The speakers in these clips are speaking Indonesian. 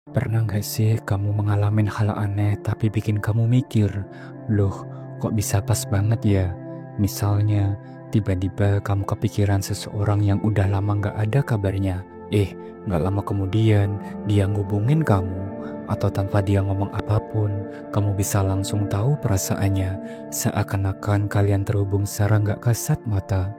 Pernah nggak sih kamu mengalami hal aneh tapi bikin kamu mikir, loh kok bisa pas banget ya? Misalnya, tiba-tiba kamu kepikiran seseorang yang udah lama nggak ada kabarnya. Nggak lama kemudian dia ngubungin kamu. Atau tanpa dia ngomong apapun, kamu bisa langsung tahu perasaannya. Seakan-akan kalian terhubung secara nggak kasat mata.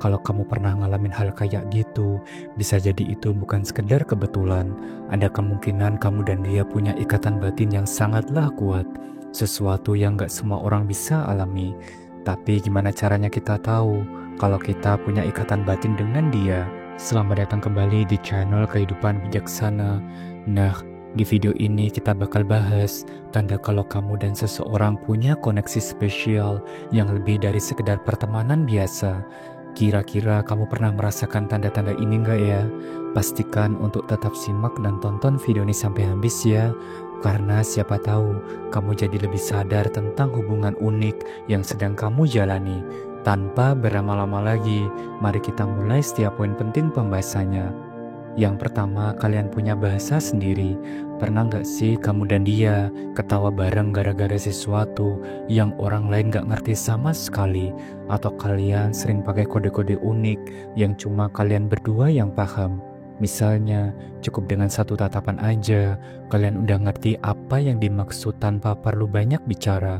Kalau kamu pernah ngalamin hal kayak gitu, bisa jadi itu bukan sekedar kebetulan. Ada kemungkinan kamu dan dia punya ikatan batin yang sangatlah kuat. Sesuatu yang gak semua orang bisa alami. Tapi gimana caranya kita tahu kalau kita punya ikatan batin dengan dia? Selamat datang kembali di channel Kehidupan Bijaksana. Nah, di video ini kita bakal bahas tanda kalau kamu dan seseorang punya koneksi spesial yang lebih dari sekedar pertemanan biasa. Kira-kira kamu pernah merasakan tanda-tanda ini enggak ya? Pastikan untuk tetap simak dan tonton video ini sampai habis ya. Karena siapa tahu kamu jadi lebih sadar tentang hubungan unik yang sedang kamu jalani. Tanpa berlama-lama lagi, mari kita mulai setiap poin penting pembahasannya. Yang pertama, kalian punya bahasa sendiri. Pernah nggak sih kamu dan dia ketawa bareng gara-gara sesuatu yang orang lain nggak ngerti sama sekali? Atau kalian sering pakai kode-kode unik yang cuma kalian berdua yang paham? Misalnya, cukup dengan satu tatapan aja, kalian udah ngerti apa yang dimaksud tanpa perlu banyak bicara.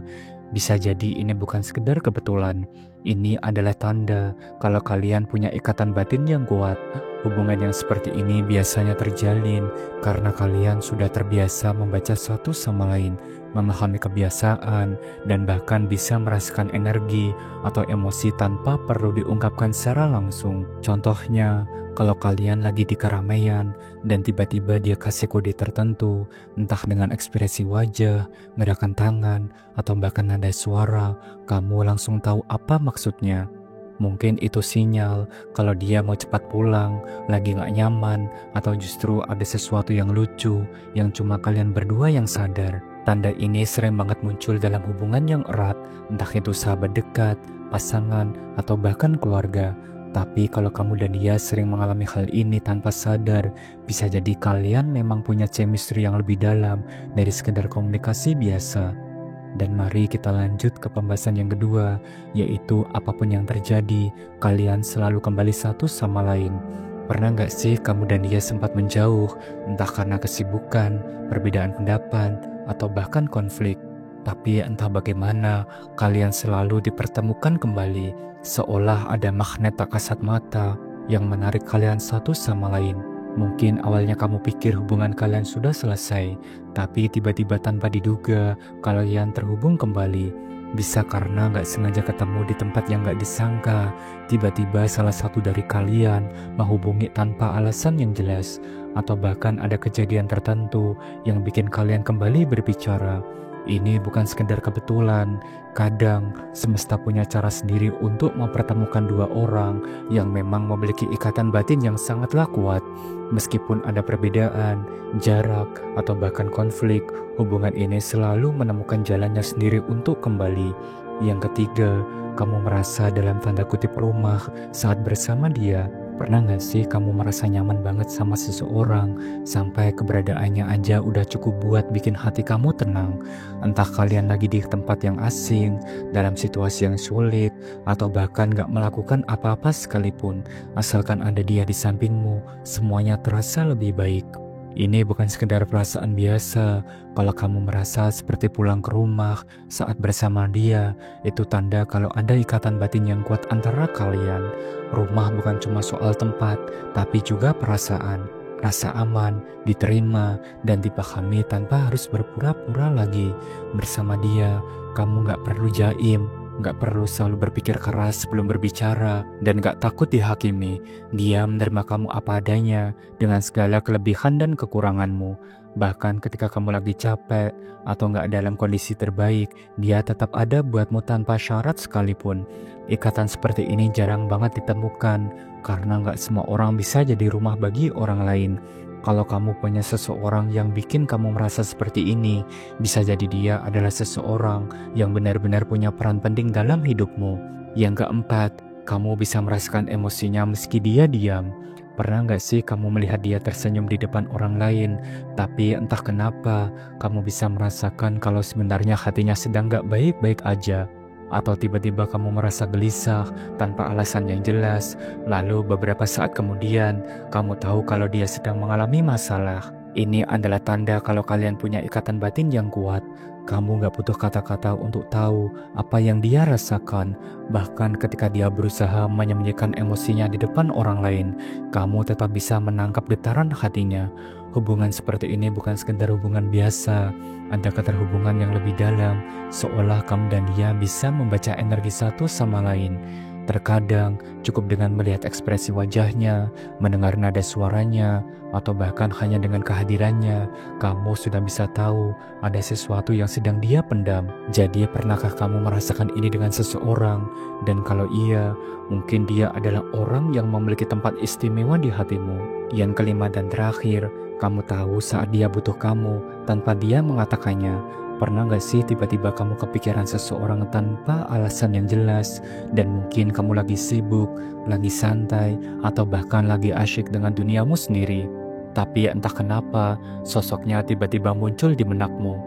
Bisa jadi ini bukan sekedar kebetulan. Ini adalah tanda kalau kalian punya ikatan batin yang kuat. Hubungan yang seperti ini biasanya terjalin karena kalian sudah terbiasa membaca satu sama lain, memahami kebiasaan, dan bahkan bisa merasakan energi atau emosi tanpa perlu diungkapkan secara langsung. Contohnya, kalau kalian lagi di keramaian dan tiba-tiba dia kasih kode tertentu, entah dengan ekspresi wajah, gerakan tangan, atau bahkan nada suara, kamu langsung tahu apa maksudnya. Mungkin itu sinyal kalau dia mau cepat pulang, lagi gak nyaman, atau justru ada sesuatu yang lucu yang cuma kalian berdua yang sadar. Tanda ini sering banget muncul dalam hubungan yang erat, entah itu sahabat dekat, pasangan, atau bahkan keluarga. Tapi kalau kamu dan dia sering mengalami hal ini tanpa sadar, bisa jadi kalian memang punya chemistry yang lebih dalam dari sekedar komunikasi biasa. Dan mari kita lanjut ke pembahasan yang kedua, yaitu apapun yang terjadi, kalian selalu kembali satu sama lain. Pernah nggak sih kamu dan dia sempat menjauh, entah karena kesibukan, perbedaan pendapat, atau bahkan konflik? Tapi entah bagaimana, kalian selalu dipertemukan kembali, seolah ada magnet tak kasat mata yang menarik kalian satu sama lain. Mungkin awalnya kamu pikir hubungan kalian sudah selesai, tapi tiba-tiba tanpa diduga kalian terhubung kembali. Bisa karena gak sengaja ketemu di tempat yang gak disangka. Tiba-tiba salah satu dari kalian menghubungi tanpa alasan yang jelas, atau bahkan ada kejadian tertentu yang bikin kalian kembali berbicara. Ini bukan sekedar kebetulan. Kadang semesta punya cara sendiri untuk mempertemukan dua orang yang memang memiliki ikatan batin yang sangatlah kuat. Meskipun ada perbedaan, jarak, atau bahkan konflik, hubungan ini selalu menemukan jalannya sendiri untuk kembali. Yang ketiga, kamu merasa dalam tanda kutip rumah saat bersama dia. Pernah gak sih kamu merasa nyaman banget sama seseorang sampai keberadaannya aja udah cukup buat bikin hati kamu tenang? Entah kalian lagi di tempat yang asing, dalam situasi yang sulit, atau bahkan gak melakukan apa-apa sekalipun, asalkan ada dia di sampingmu, semuanya terasa lebih baik. Ini bukan sekedar perasaan biasa. Kalau kamu merasa seperti pulang ke rumah saat bersama dia, itu tanda kalau ada ikatan batin yang kuat antara kalian. Rumah bukan cuma soal tempat, tapi juga perasaan. Rasa aman, diterima, dan dipahami tanpa harus berpura-pura lagi. Bersama dia, kamu gak perlu jaim, gak perlu selalu berpikir keras sebelum berbicara, dan gak takut dihakimi. Dia menerima kamu apa adanya, dengan segala kelebihan dan kekuranganmu. Bahkan ketika kamu lagi capek, atau gak dalam kondisi terbaik, dia tetap ada buatmu tanpa syarat sekalipun. Ikatan seperti ini jarang banget ditemukan, karena gak semua orang bisa jadi rumah bagi orang lain. Kalau kamu punya seseorang yang bikin kamu merasa seperti ini, bisa jadi dia adalah seseorang yang benar-benar punya peran penting dalam hidupmu. Yang keempat, kamu bisa merasakan emosinya meski dia diam. Pernah nggak sih kamu melihat dia tersenyum di depan orang lain, tapi entah kenapa kamu bisa merasakan kalau sebenarnya hatinya sedang nggak baik-baik aja? Atau tiba-tiba kamu merasa gelisah tanpa alasan yang jelas, lalu beberapa saat kemudian kamu tahu kalau dia sedang mengalami masalah. Ini adalah tanda kalau kalian punya ikatan batin yang kuat. Kamu nggak butuh kata-kata untuk tahu apa yang dia rasakan. Bahkan ketika dia berusaha menyembunyikan emosinya di depan orang lain, kamu tetap bisa menangkap getaran hatinya. Hubungan seperti ini bukan sekedar hubungan biasa. Ada keterhubungan yang lebih dalam, seolah kamu dan dia bisa membaca energi satu sama lain. Terkadang cukup dengan melihat ekspresi wajahnya, mendengar nada suaranya, atau bahkan hanya dengan kehadirannya, kamu sudah bisa tahu ada sesuatu yang sedang dia pendam. Jadi pernahkah kamu merasakan ini dengan seseorang? Dan kalau iya, mungkin dia adalah orang yang memiliki tempat istimewa di hatimu. Yang kelima dan terakhir, kamu tahu saat dia butuh kamu tanpa dia mengatakannya. Pernah gak sih tiba-tiba kamu kepikiran seseorang tanpa alasan yang jelas, dan mungkin kamu lagi sibuk, lagi santai, atau bahkan lagi asyik dengan duniamu sendiri. Tapi entah kenapa, sosoknya tiba-tiba muncul di benakmu.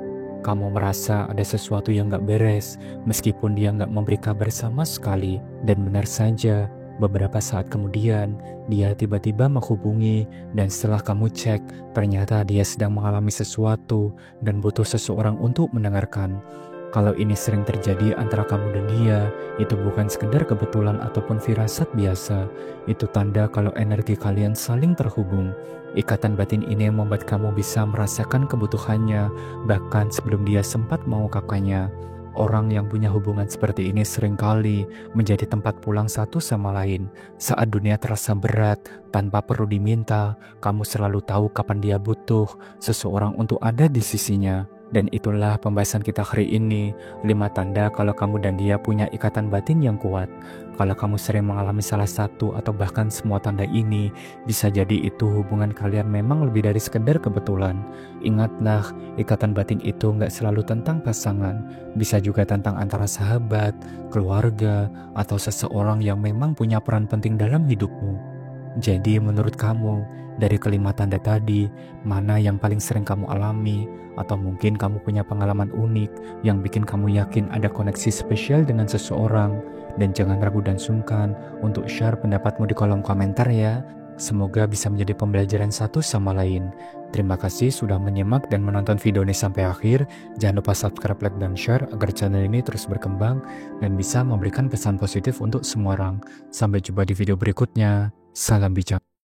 Kamu merasa ada sesuatu yang gak beres, meskipun dia gak memberi kabar sama sekali. Dan benar saja, beberapa saat kemudian, dia tiba-tiba menghubungi, dan setelah kamu cek, ternyata dia sedang mengalami sesuatu dan butuh seseorang untuk mendengarkan. Kalau ini sering terjadi antara kamu dan dia, itu bukan sekedar kebetulan ataupun firasat biasa. Itu tanda kalau energi kalian saling terhubung. Ikatan batin ini membuat kamu bisa merasakan kebutuhannya, bahkan sebelum dia sempat mengungkapkannya. Orang yang punya hubungan seperti ini seringkali menjadi tempat pulang satu sama lain. Saat dunia terasa berat, tanpa perlu diminta, kamu selalu tahu kapan dia butuh seseorang untuk ada di sisinya. Dan itulah pembahasan kita hari ini, 5 tanda kalau kamu dan dia punya ikatan batin yang kuat. Kalau kamu sering mengalami salah satu atau bahkan semua tanda ini, bisa jadi itu hubungan kalian memang lebih dari sekedar kebetulan. Ingatlah, ikatan batin itu nggak selalu tentang pasangan, bisa juga tentang antara sahabat, keluarga, atau seseorang yang memang punya peran penting dalam hidupmu. Jadi menurut kamu, dari kelima tanda tadi, mana yang paling sering kamu alami? Atau mungkin kamu punya pengalaman unik yang bikin kamu yakin ada koneksi spesial dengan seseorang? Dan jangan ragu dan sungkan untuk share pendapatmu di kolom komentar ya. Semoga bisa menjadi pembelajaran satu sama lain. Terima kasih sudah menyimak dan menonton video ini sampai akhir. Jangan lupa subscribe, like, dan share agar channel ini terus berkembang dan bisa memberikan pesan positif untuk semua orang. Sampai jumpa di video berikutnya. Salam bijak.